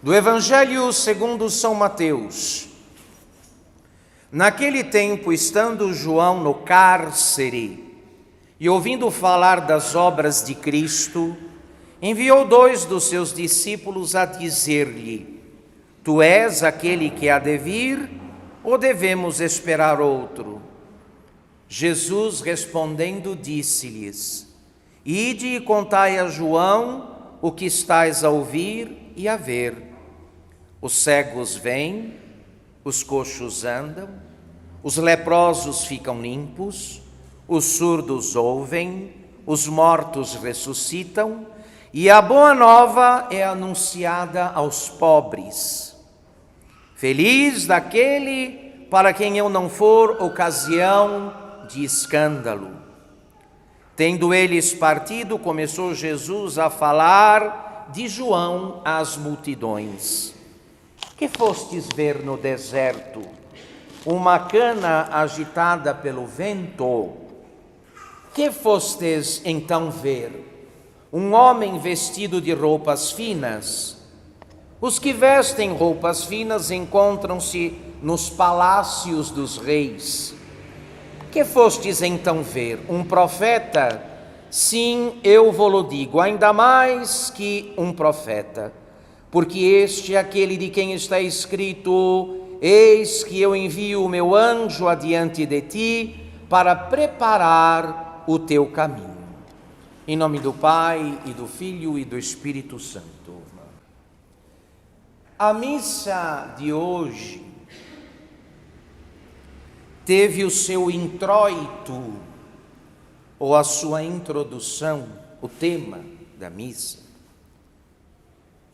Do Evangelho segundo São Mateus. Naquele tempo, estando João no cárcere e ouvindo falar das obras de Cristo, enviou 2 dos seus discípulos a dizer-lhe: Tu és aquele que há de vir, ou devemos esperar outro? Jesus respondendo disse-lhes: Ide e contai a João o que estais a ouvir e a ver. Os cegos vêm, os coxos andam, os leprosos ficam limpos, os surdos ouvem, os mortos ressuscitam, e a boa nova é anunciada aos pobres. Feliz daquele para quem eu não for ocasião de escândalo. Tendo eles partido, começou Jesus a falar de João às multidões. Que fostes ver no deserto? Uma cana agitada pelo vento? Que fostes então ver? Um homem vestido de roupas finas? Os que vestem roupas finas encontram-se nos palácios dos reis. Que fostes então ver? Um profeta? Sim, eu vou-lo digo, ainda mais que um profeta. Porque este é aquele de quem está escrito: Eis que eu envio o meu anjo adiante de ti para preparar o teu caminho. Em nome do Pai, e do Filho, e do Espírito Santo. A missa de hoje teve o seu introito, ou a sua introdução, o tema da missa.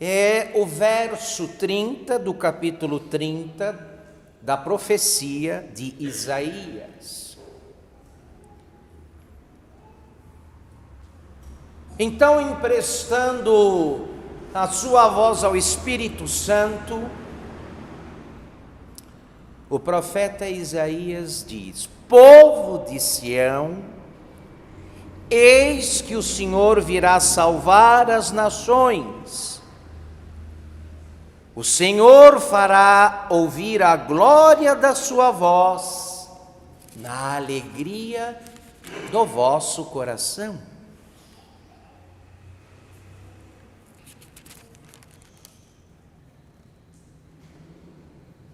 É o verso 30 do capítulo 30 da profecia de Isaías. Então, emprestando a sua voz ao Espírito Santo, o profeta Isaías diz: Povo de Sião, eis que o Senhor virá salvar as nações. O Senhor fará ouvir a glória da sua voz na alegria do vosso coração.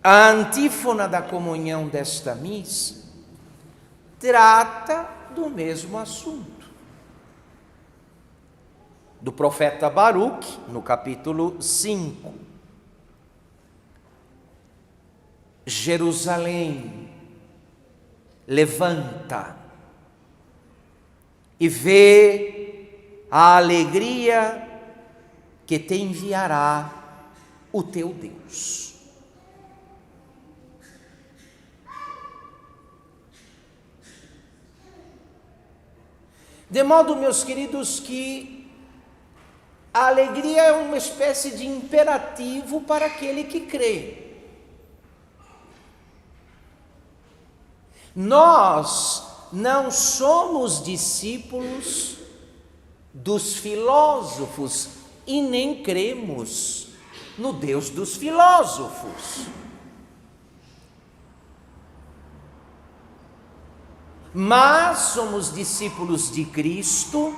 A antífona da comunhão desta missa trata do mesmo assunto. Do profeta Baruque, no capítulo 5. Jerusalém, levanta e vê a alegria que te enviará o teu Deus. De modo, meus queridos, que a alegria é uma espécie de imperativo para aquele que crê. Nós não somos discípulos dos filósofos e nem cremos no Deus dos filósofos. Mas somos discípulos de Cristo,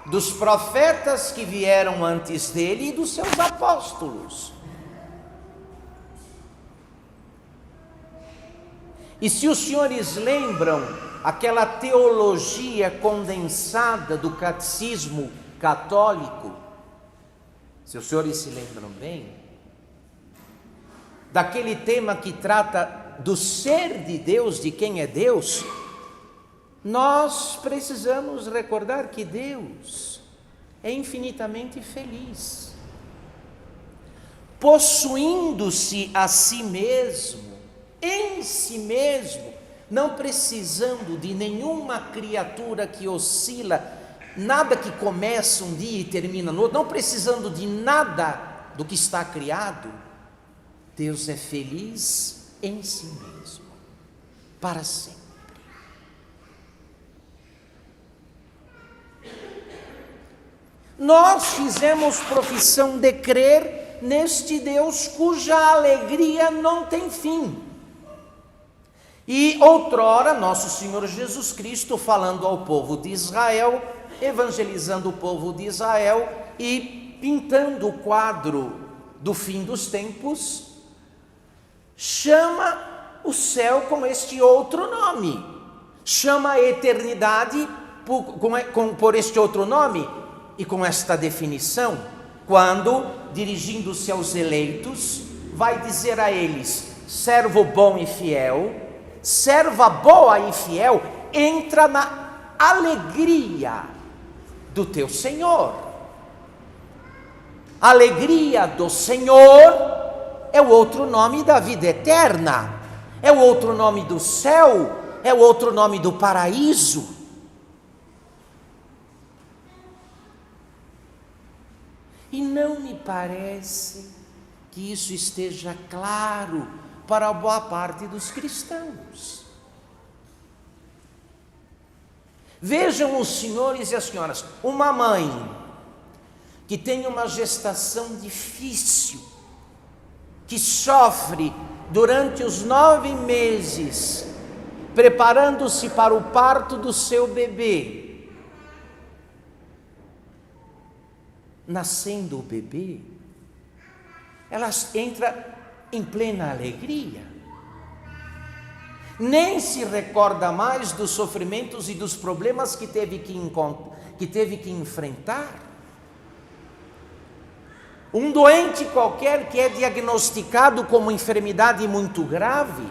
dos profetas que vieram antes dele e dos seus apóstolos. E se os senhores lembram aquela teologia condensada do catecismo católico, se os senhores se lembram bem, daquele tema que trata do ser de Deus, de quem é Deus, nós precisamos recordar que Deus é infinitamente feliz, possuindo-se a si mesmo, em si mesmo, não precisando de nenhuma criatura que oscila, nada que começa um dia e termina no outro, não precisando de nada do que está criado. Deus é feliz em si mesmo, para sempre. Nós fizemos profissão de crer neste Deus cuja alegria não tem fim. E outrora, nosso Senhor Jesus Cristo, falando ao povo de Israel, evangelizando o povo de Israel e pintando o quadro do fim dos tempos, chama o céu com este outro nome, chama a eternidade por este outro nome e com esta definição, quando, dirigindo-se aos eleitos, vai dizer a eles: servo bom e fiel, serva boa e fiel, entra na alegria do teu Senhor. Alegria do Senhor é o outro nome da vida eterna, é o outro nome do céu, é o outro nome do paraíso. E não me parece que isso esteja claro para a boa parte dos cristãos. Vejam os senhores e as senhoras, uma mãe que tem uma gestação difícil, que sofre durante os 9 meses, preparando-se para o parto do seu bebê. Nascendo o bebê, ela entra em plena alegria, nem se recorda mais dos sofrimentos e dos problemas que teve que enfrentar. Um doente qualquer que é diagnosticado com uma enfermidade muito grave,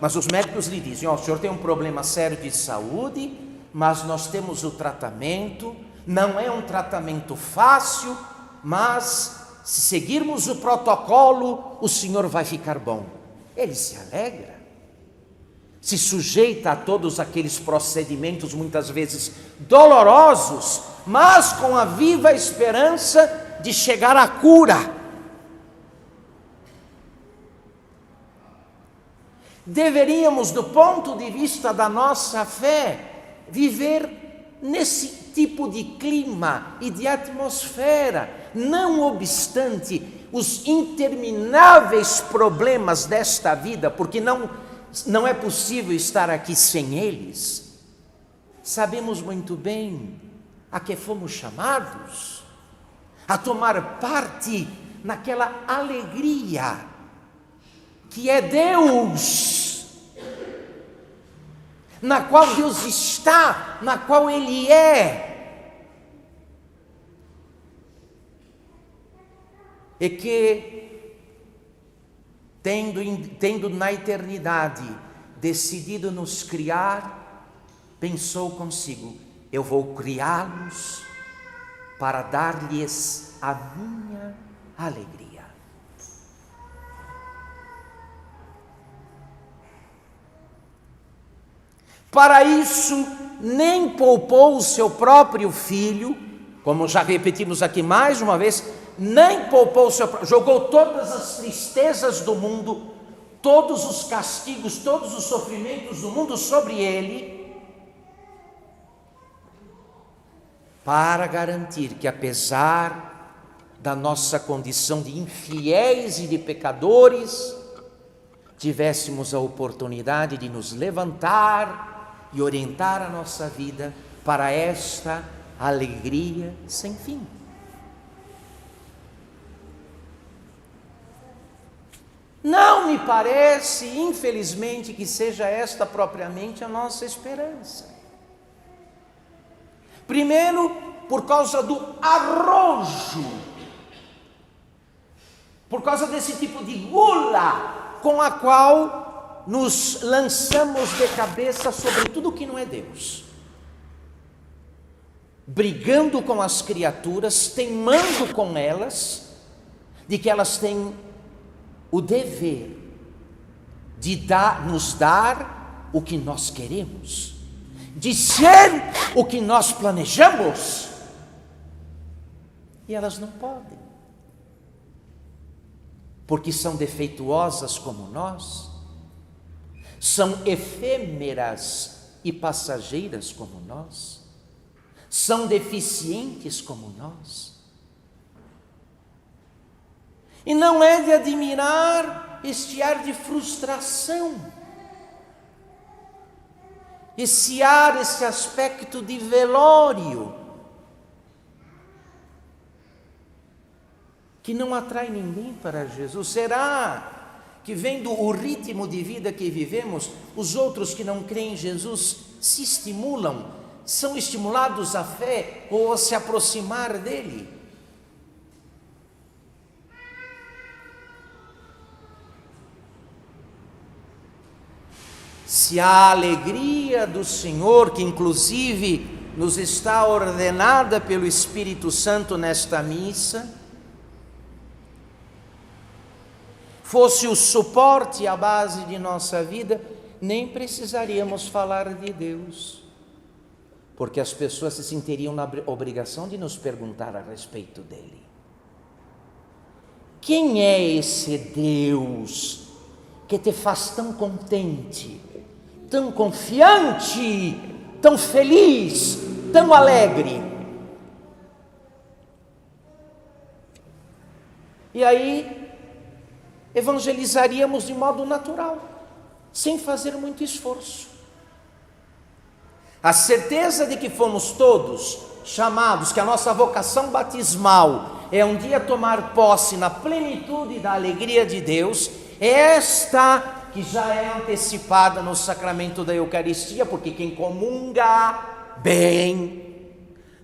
mas os médicos lhe dizem: o senhor tem um problema sério de saúde, mas nós temos o tratamento. Não é um tratamento fácil, mas se seguirmos o protocolo, o senhor vai ficar bom. Ele se alegra, se sujeita a todos aqueles procedimentos, muitas vezes dolorosos, mas com a viva esperança de chegar à cura. Deveríamos, do ponto de vista da nossa fé, viver nesse tipo de clima e de atmosfera, não obstante os intermináveis problemas desta vida, porque não é possível estar aqui sem eles. Sabemos muito bem a que fomos chamados, a tomar parte naquela alegria que é Deus, na qual Deus está, na qual Ele é, e que, tendo na eternidade decidido nos criar, pensou consigo: eu vou criá-los para dar-lhes a minha alegria. Para isso, nem poupou o seu próprio filho, como já repetimos aqui mais uma vez, nem poupou o seu próprio, jogou todas as tristezas do mundo, todos os castigos, todos os sofrimentos do mundo sobre ele, para garantir que, apesar da nossa condição de infiéis e de pecadores, tivéssemos a oportunidade de nos levantar e orientar a nossa vida para esta alegria sem fim. Não me parece, infelizmente, que seja esta propriamente a nossa esperança. Primeiro, por causa do arrojo, por causa desse tipo de gula com a qual nos lançamos de cabeça sobre tudo que não é Deus, brigando com as criaturas, teimando com elas, de que elas têm o dever de nos dar o que nós queremos, de ser o que nós planejamos, e elas não podem, porque são defeituosas como nós, são efêmeras e passageiras como nós, são deficientes como nós. E não é de admirar este ar de frustração, esse ar, esse aspecto de velório, que não atrai ninguém para Jesus. Será que, vendo o ritmo de vida que vivemos, os outros que não creem em Jesus se estimulam, são estimulados à fé ou a se aproximar dele? Se a alegria do Senhor, que inclusive nos está ordenada pelo Espírito Santo nesta missa, fosse o suporte e a base de nossa vida, nem precisaríamos falar de Deus, porque as pessoas se sentiriam na obrigação de nos perguntar a respeito dele. Quem é esse Deus que te faz tão contente, tão confiante, tão feliz, tão alegre? E aí evangelizaríamos de modo natural, sem fazer muito esforço. A certeza de que fomos todos chamados, que a nossa vocação batismal é um dia tomar posse na plenitude da alegria de Deus, é esta que já é antecipada no sacramento da Eucaristia, porque quem comunga bem,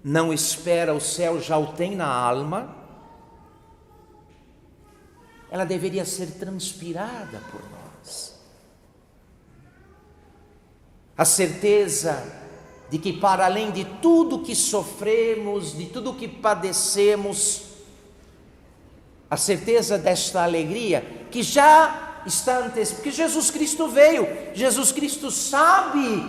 não espera o céu, já o tem na alma. Ela deveria ser transpirada por nós. A certeza de que, para além de tudo que sofremos, de tudo que padecemos, a certeza desta alegria que já está antecipada, porque Jesus Cristo veio, Jesus Cristo sabe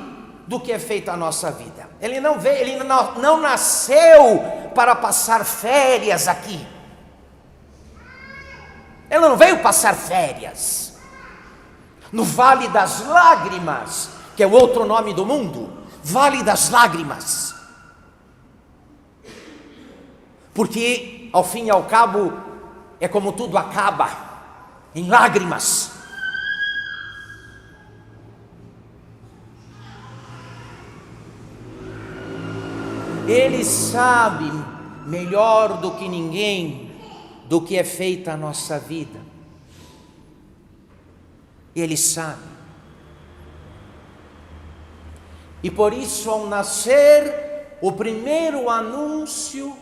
do que é feita a nossa vida. Ele não veio, ele não nasceu para passar férias aqui. Ele não veio passar férias no Vale das Lágrimas, que é o outro nome do mundo, Vale das Lágrimas. Porque, ao fim e ao cabo, é como tudo acaba, em lágrimas. Ele sabe melhor do que ninguém do que é feita a nossa vida. Ele sabe. E por isso, ao nascer, o primeiro anúncio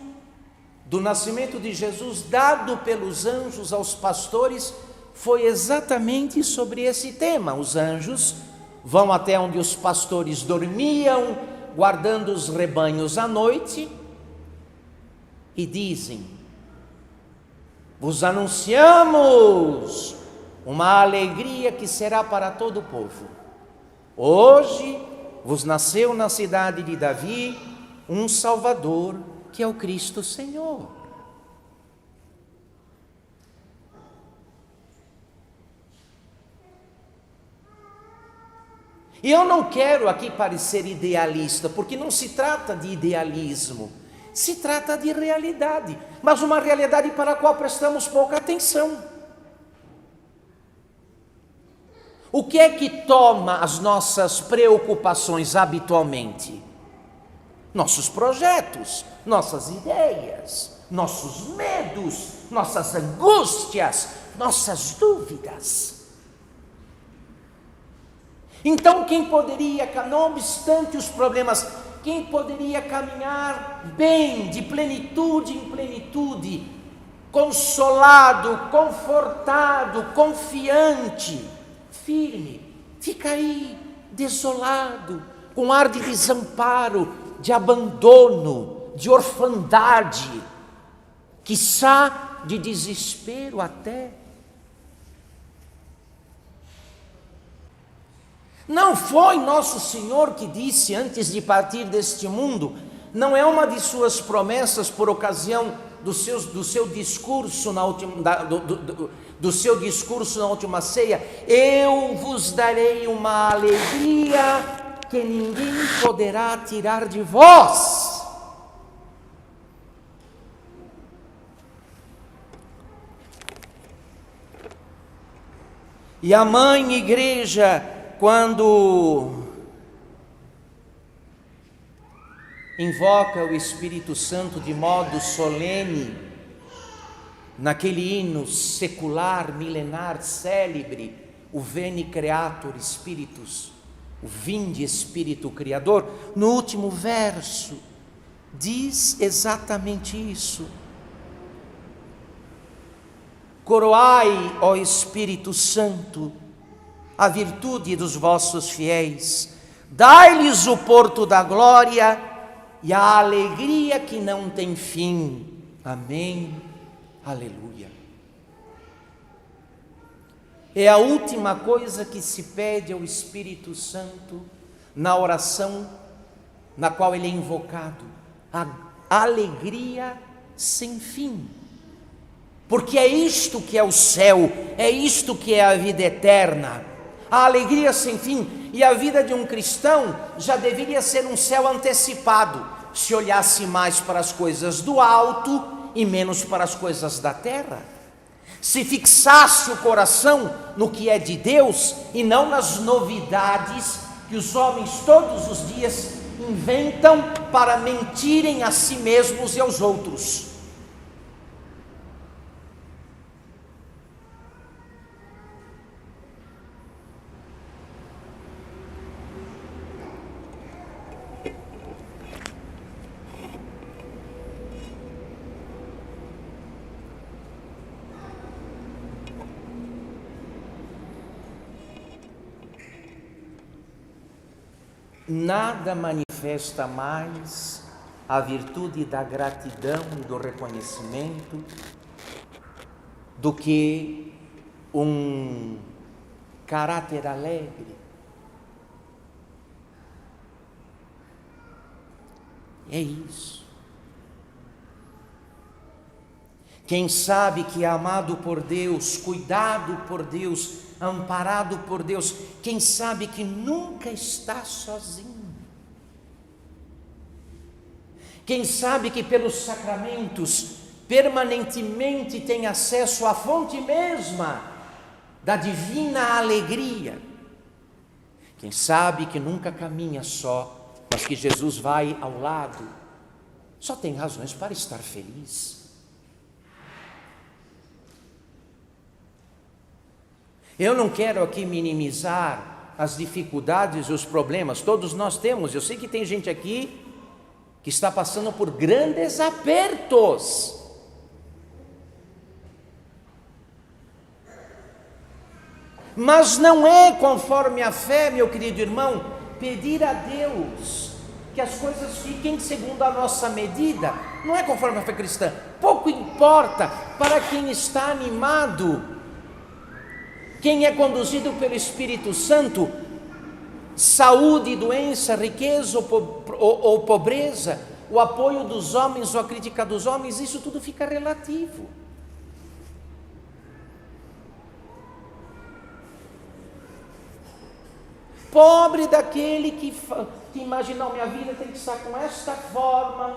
do nascimento de Jesus, dado pelos anjos aos pastores, foi exatamente sobre esse tema. Os anjos vão até onde os pastores dormiam, guardando os rebanhos à noite, e dizem: vos anunciamos uma alegria que será para todo o povo. Hoje vos nasceu na cidade de Davi um Salvador, que é o Cristo Senhor. E eu não quero aqui parecer idealista, porque não se trata de idealismo, se trata de realidade, mas uma realidade para a qual prestamos pouca atenção. O que é que toma as nossas preocupações habitualmente? Nossos projetos, nossas ideias, nossos medos, nossas angústias, nossas dúvidas. Então, quem poderia, não obstante os problemas, quem poderia caminhar bem, de plenitude em plenitude, consolado, confortado, confiante, firme, fica aí desolado, com ar de desamparo, de abandono, de orfandade, quiçá de desespero até. Não foi Nosso Senhor que disse antes de partir deste mundo, não é uma de suas promessas por ocasião do seu discurso na última ceia: eu vos darei uma alegria que ninguém poderá tirar de vós. E a mãe igreja, quando invoca o Espírito Santo de modo solene, naquele hino secular, milenar, célebre, o Veni Creator Spiritus, o Vinde Espírito Criador, no último verso, diz exatamente isso. Coroai, ó Espírito Santo, a virtude dos vossos fiéis, dai-lhes o porto da glória e a alegria que não tem fim. Amém. Aleluia. É a última coisa que se pede ao Espírito Santo na oração na qual ele é invocado, a alegria sem fim. Porque é isto que é o céu, é isto que é a vida eterna, a alegria sem fim. E a vida de um cristão já deveria ser um céu antecipado, se olhasse mais para as coisas do alto e menos para as coisas da terra, se fixasse o coração no que é de Deus e não nas novidades que os homens todos os dias inventam para mentirem a si mesmos e aos outros. Nada manifesta mais a virtude da gratidão e do reconhecimento do que um caráter alegre. É isso. Quem sabe que é amado por Deus, cuidado por Deus, amparado por Deus, quem sabe que nunca está sozinho, quem sabe que pelos sacramentos permanentemente tem acesso à fonte mesma da divina alegria, quem sabe que nunca caminha só, mas que Jesus vai ao lado, só tem razões para estar feliz. Eu não quero aqui minimizar as dificuldades e os problemas, todos nós temos. Eu sei que tem gente aqui que está passando por grandes apertos. Mas não é conforme a fé, meu querido irmão, pedir a Deus que as coisas fiquem segundo a nossa medida. Não é conforme a fé cristã. Pouco importa para quem está animado, quem é conduzido pelo Espírito Santo, saúde, doença, riqueza ou pobreza, o apoio dos homens ou a crítica dos homens, isso tudo fica relativo. Pobre daquele que imagina, minha vida tem que estar com esta forma,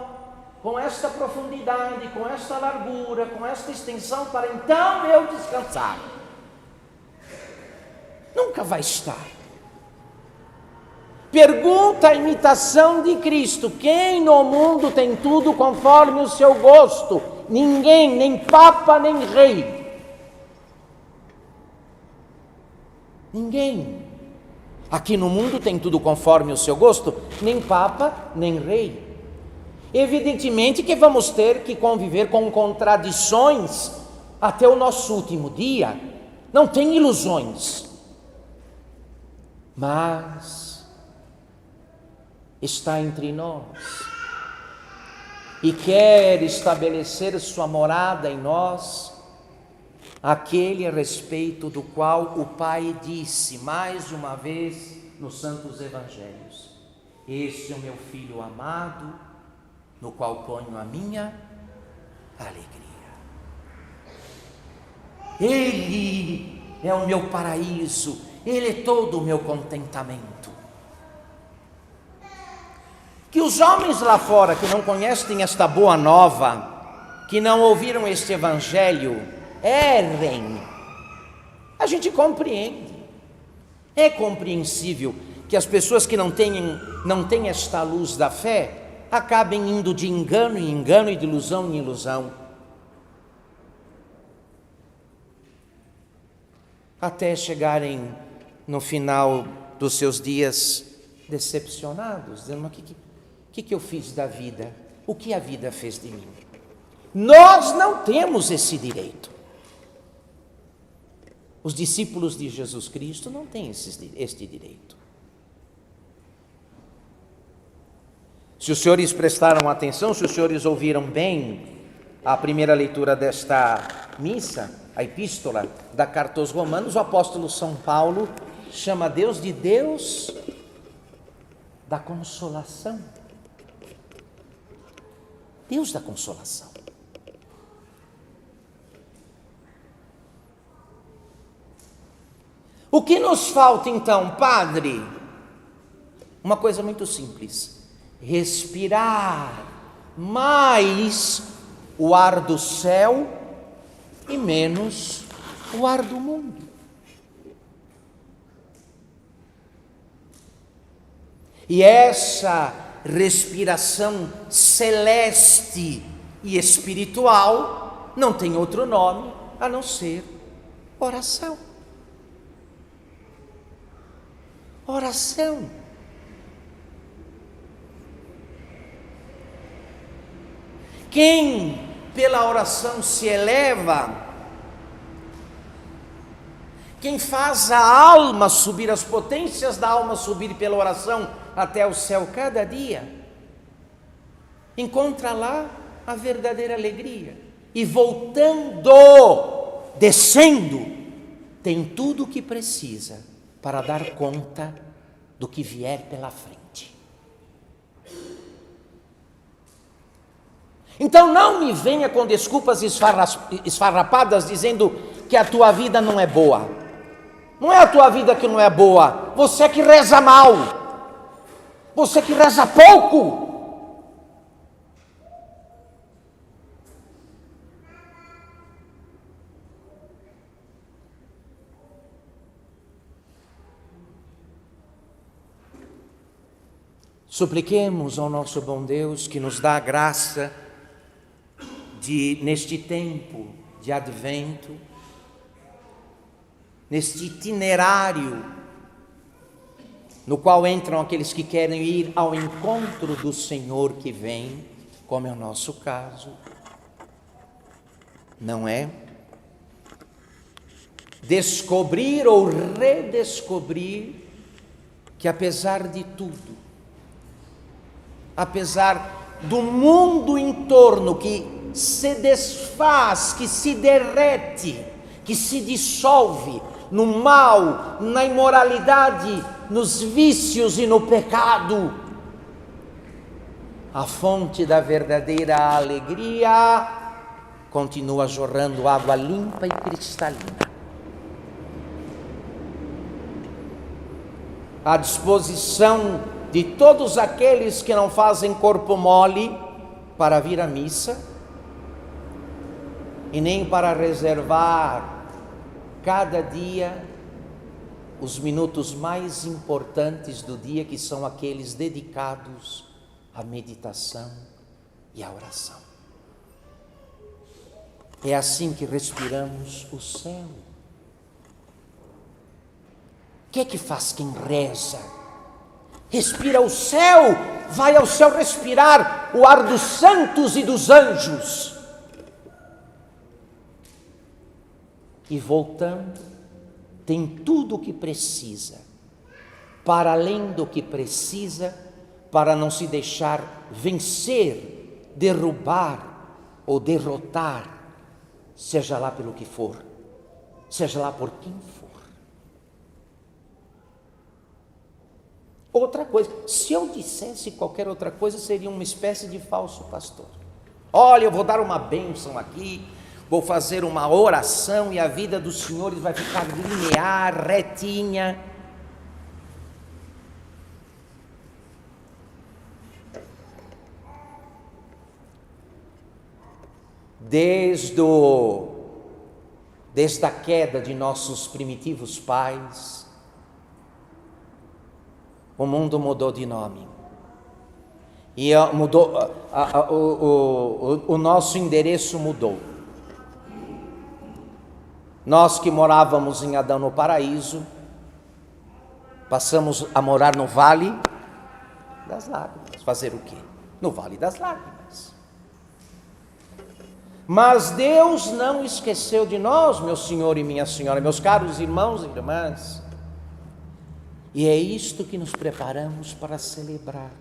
com esta profundidade, com esta largura, com esta extensão, para então eu descansar. Nunca vai estar. Pergunta a imitação de Cristo: quem no mundo tem tudo conforme o seu gosto? Ninguém, nem papa, nem rei. Ninguém. Aqui no mundo tem tudo conforme o seu gosto, nem papa, nem rei. Evidentemente que vamos ter que conviver com contradições até o nosso último dia. Não tem ilusões. Mas está entre nós e quer estabelecer sua morada em nós, aquele a respeito do qual o Pai disse mais uma vez nos Santos Evangelhos: este é o meu Filho amado, no qual ponho a minha alegria. Ele é o meu paraíso, Ele é todo o meu contentamento. Que os homens lá fora que não conhecem esta boa nova, que não ouviram este Evangelho, errem A gente compreende. É compreensível que as pessoas que não têm esta luz da fé acabem indo de engano em engano e de ilusão em ilusão, até chegarem no final dos seus dias decepcionados, dizendo: mas o que eu fiz da vida? O que a vida fez de mim? Nós não temos esse direito. Os discípulos de Jesus Cristo não têm este direito. Se os senhores prestaram atenção, se os senhores ouviram bem a primeira leitura desta missa, a epístola da carta aos Romanos, o apóstolo São Paulo chama Deus de Deus da consolação. Deus da consolação. O que nos falta então, Padre? Uma coisa muito simples: respirar mais o ar do céu e menos o ar do mundo. E essa respiração celeste e espiritual não tem outro nome a não ser oração. Oração. Quem pela oração se eleva, quem faz a alma subir, as potências da alma subir pela oração até o céu cada dia, encontra lá a verdadeira alegria. E voltando, descendo, tem tudo o que precisa para dar conta do que vier pela frente. Então não me venha com desculpas esfarrapadas dizendo que a tua vida não é boa. Não é a tua vida que não é boa, você é que reza mal, você que reza pouco. Supliquemos ao nosso bom Deus que nos dá a graça de, neste tempo de advento, neste itinerário no qual entram aqueles que querem ir ao encontro do Senhor que vem, como é o nosso caso, não é? Descobrir ou redescobrir que apesar de tudo, apesar do mundo em torno que se desfaz, que se derrete, que se dissolve no mal, na imoralidade, nos vícios e no pecado, a fonte da verdadeira alegria continua jorrando água limpa e cristalina, à disposição de todos aqueles que não fazem corpo mole para vir à missa e nem para reservar cada dia os minutos mais importantes do dia, que são aqueles dedicados à meditação e à oração. É assim que respiramos o céu. O que é que faz quem reza? Respira o céu, vai ao céu respirar o ar dos santos e dos anjos. E voltando, tem tudo o que precisa, para além do que precisa, para não se deixar vencer, derrubar ou derrotar, seja lá pelo que for, seja lá por quem for. Outra coisa, se eu dissesse qualquer outra coisa, seria uma espécie de falso pastor. Olha, eu vou dar uma bênção aqui, vou fazer uma oração e a vida dos senhores vai ficar linear, retinha. Desde o desde a queda de nossos primitivos pais, o mundo mudou de nome. E mudou, o nosso endereço mudou. Nós que morávamos em Adão no paraíso, passamos a morar no Vale das Lágrimas. Fazer o quê? No Vale das Lágrimas. Mas Deus não esqueceu de nós, meu Senhor e minha Senhora, meus caros irmãos e irmãs. E é isto que nos preparamos para celebrar.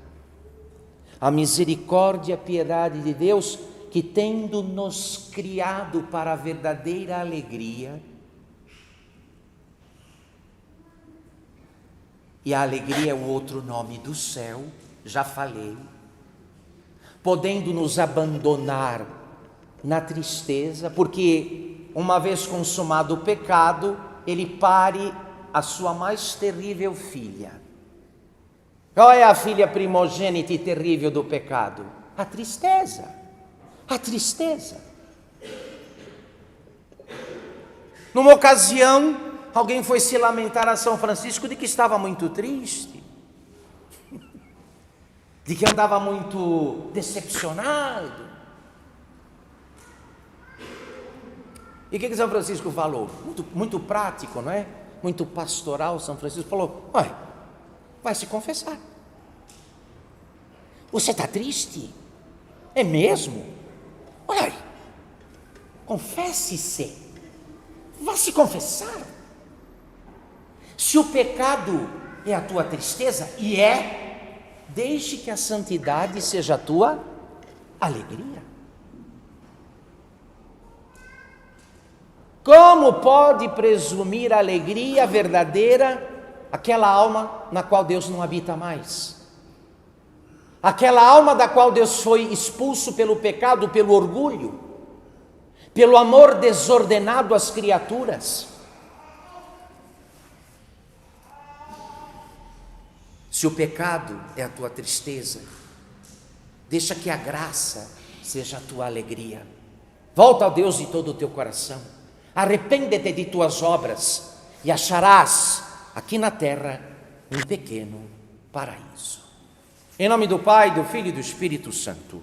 A misericórdia e a piedade de Deus, que tendo nos criado para a verdadeira alegria, e a alegria é o outro nome do céu, já falei, podendo nos abandonar na tristeza, porque uma vez consumado o pecado, ele pare a sua mais terrível filha. Qual é a filha primogênita e terrível do pecado? A tristeza. A tristeza. Numa ocasião, alguém foi se lamentar a São Francisco de que estava muito triste, de que andava muito decepcionado. E o que São Francisco falou? Muito prático, não é? Muito pastoral. São Francisco falou: olha, vai se confessar. Você está triste? É mesmo? Olha aí, confesse-se. Vá se confessar. Se o pecado é a tua tristeza, e deixe que a santidade seja a tua alegria. Como pode presumir a alegria verdadeira aquela alma na qual Deus não habita mais? Aquela alma da qual Deus foi expulso pelo pecado, pelo orgulho, pelo amor desordenado às criaturas. Se o pecado é a tua tristeza, deixa que a graça seja a tua alegria. Volta a Deus de todo o teu coração. Arrepende-te de tuas obras e acharás aqui na terra um pequeno paraíso. Em nome do Pai, do Filho e do Espírito Santo.